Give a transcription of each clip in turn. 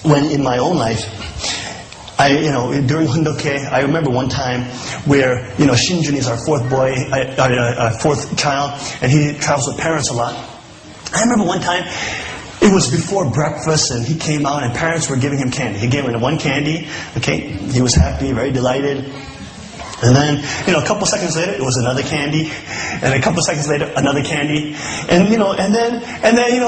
when in my own life, during Hundoke, I remember one time where, Shinjun is our fourth boy, our fourth child, and he travels with parents a lot. I remember one time, it was before breakfast, and he came out, and parents were giving him candy. He gave him one candy, okay? He was happy, very delighted. And then, a couple seconds later, it was another candy. And a couple seconds later, another candy. And, and then,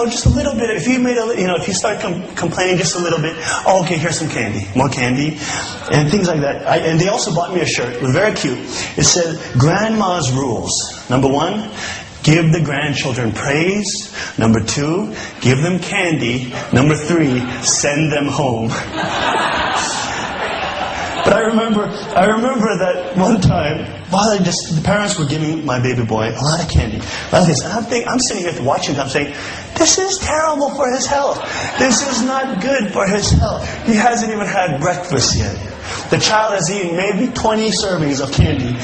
just a little bit, if you start complaining just a little bit, oh, okay, here's some candy, more candy, and things like that. And they also bought me a shirt. It was very cute. It said, Grandma's Rules. Number 1, give the grandchildren praise. Number 2, give them candy. Number 3, send them home. But I remember that one time, while the parents were giving my baby boy a lot of candy, and I'm sitting here watching them saying, this is terrible for his health. This is not good for his health. He hasn't even had breakfast yet. The child has eaten maybe 20 servings of candy.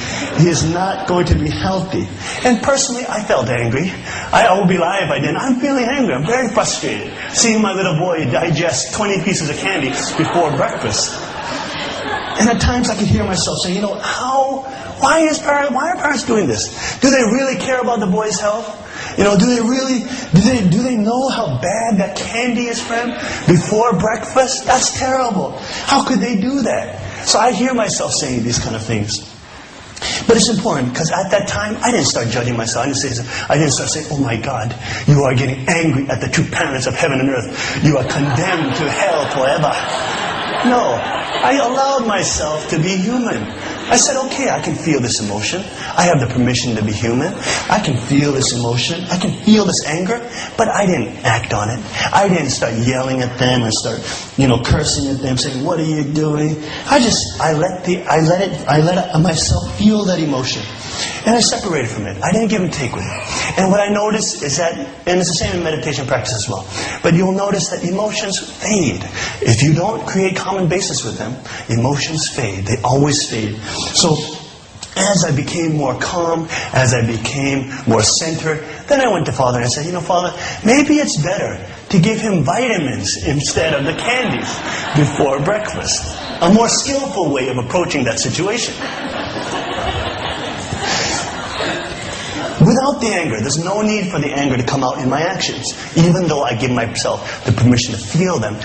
He is not going to be healthy. And personally, I felt angry. I would be lying if I didn't. I'm feeling angry. I'm very frustrated seeing my little boy digest 20 pieces of candy before breakfast. And at times I could hear myself say, why are parents doing this? Do they really care about the boy's health? Do they know how bad that candy is for him before breakfast? That's terrible. How could they do that? So I hear myself saying these kind of things. But it's important, because at that time, I didn't start judging myself. I didn't start saying, oh my God, you are getting angry at the true parents of heaven and earth. You are condemned to hell forever. No, I allowed myself to be human. I said, okay, I can feel this emotion. I have the permission to be human. I can feel this emotion. I can feel this anger. But I didn't act on it. I didn't start yelling at them and start, cursing at them, saying, what are you doing? I let myself feel that emotion. And I separated from it. I didn't give and take with it. And what I noticed is that, and it's the same in meditation practice as well, but you'll notice that emotions fade. If you don't create common basis with them, emotions fade. They always fade. So as I became more calm, as I became more centered, then I went to Father and I said, Father, maybe it's better to give him vitamins instead of the candies before breakfast. A more skillful way of approaching that situation. Without the anger, there's no need for the anger to come out in my actions. Even though I give myself the permission to feel them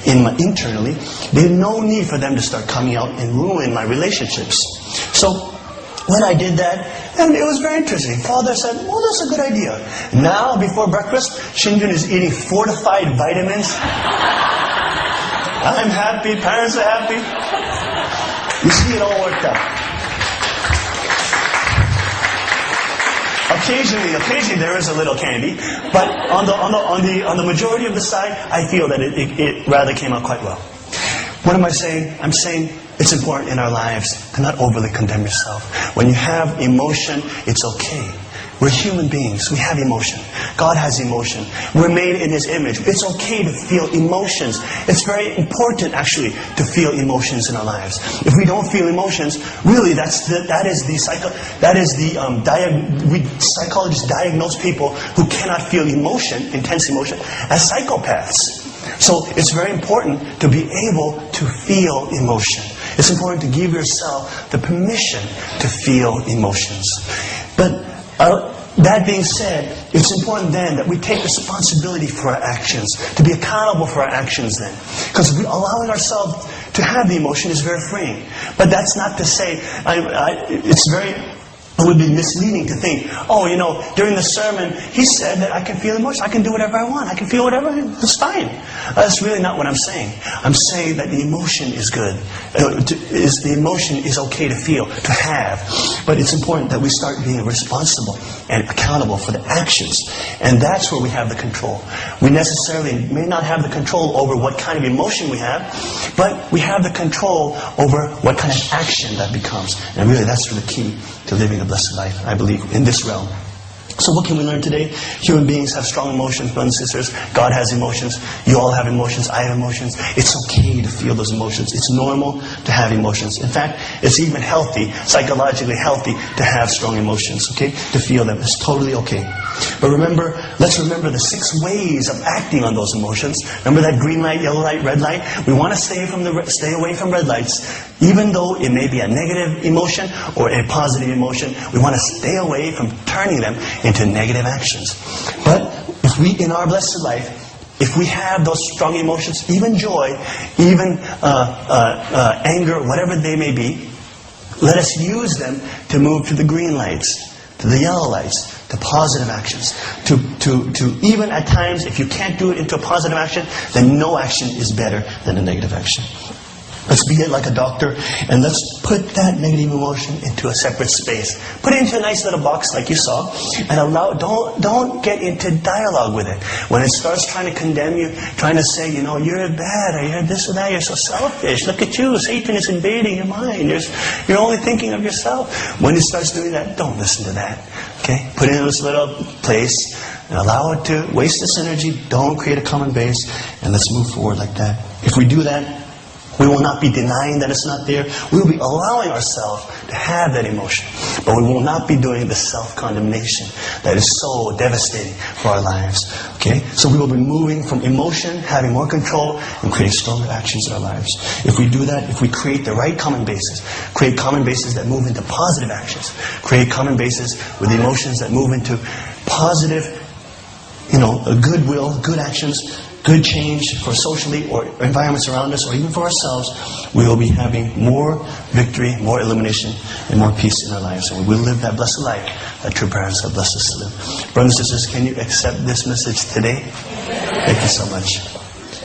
internally, there's no need for them to start coming out and ruin my relationships. So when I did that, and it was very interesting. Father said, well, that's a good idea. Now, before breakfast, Shinjun is eating fortified vitamins. I'm happy, parents are happy. You see, it all worked out. Occasionally there is a little candy, but on the majority of the side, I feel that it rather came out quite well. What am I saying? I'm saying it's important in our lives to not overly condemn yourself. When you have emotion, it's okay. We're human beings. We have emotion. God has emotion. We're made in His image. It's okay to feel emotions. It's very important, actually, to feel emotions in our lives. If we don't feel emotions, really, psychologists diagnose people who cannot feel emotion, intense emotion, as psychopaths. So it's very important to be able to feel emotion. It's important to give yourself the permission to feel emotions. But that being said, it's important then that we take responsibility for our actions, to be accountable for our actions then. Because allowing ourselves to have the emotion is very freeing. But that's not to say, it would be misleading to think, during the sermon, he said that I can feel emotion. I can do whatever I want. I can feel whatever. It's fine. That's really not what I'm saying. I'm saying that the emotion is good. The emotion is okay to feel, to have. But it's important that we start being responsible and accountable for the actions. And that's where we have the control. We necessarily may not have the control over what kind of emotion we have, but we have the control over what kind of action that becomes. And really, that's the key to living a blessed life, I believe, in this realm. So what can we learn today? Human beings have strong emotions, brothers and sisters. God has emotions. You all have emotions. I have emotions. It's okay to feel those emotions. It's normal to have emotions. In fact, it's even healthy, psychologically healthy, to have strong emotions, okay? To feel them. It's totally okay. But remember, let's remember the 6 ways of acting on those emotions. Remember that green light, yellow light, red light? We want to stay away from red lights. Even though it may be a negative emotion or a positive emotion, we want to stay away from turning them into negative actions. But if we, in our blessed life, if we have those strong emotions, even joy, even anger, whatever they may be, let us use them to move to the green lights, to the yellow lights, to positive actions. To even at times, if you can't do it into a positive action, then no action is better than a negative action. Let's be like a doctor, and let's put that negative emotion into a separate space. Put it into a nice little box like you saw, and don't get into dialogue with it. When it starts trying to condemn you, trying to say, you know, you're bad, or you're this or that, you're so selfish, look at you, Satan is invading your mind, you're only thinking of yourself. When it starts doing that, don't listen to that. Okay? Put it in this little place, and allow it to waste this energy. Don't create a common base, and let's move forward like that. If we do that, we will not be denying that it's not there. We will be allowing ourselves to have that emotion. But we will not be doing the self-condemnation that is so devastating for our lives. Okay? So we will be moving from emotion, having more control, and creating stronger actions in our lives. If we do that, if we create the right common bases, create common bases that move into positive actions, create common bases with emotions that move into positive, goodwill, good actions, good change for socially or environments around us, or even for ourselves, we will be having more victory, more illumination, and more peace in our lives. And we will live that blessed life that true parents have blessed us to live. Brothers and sisters, can you accept this message today? Thank you so much.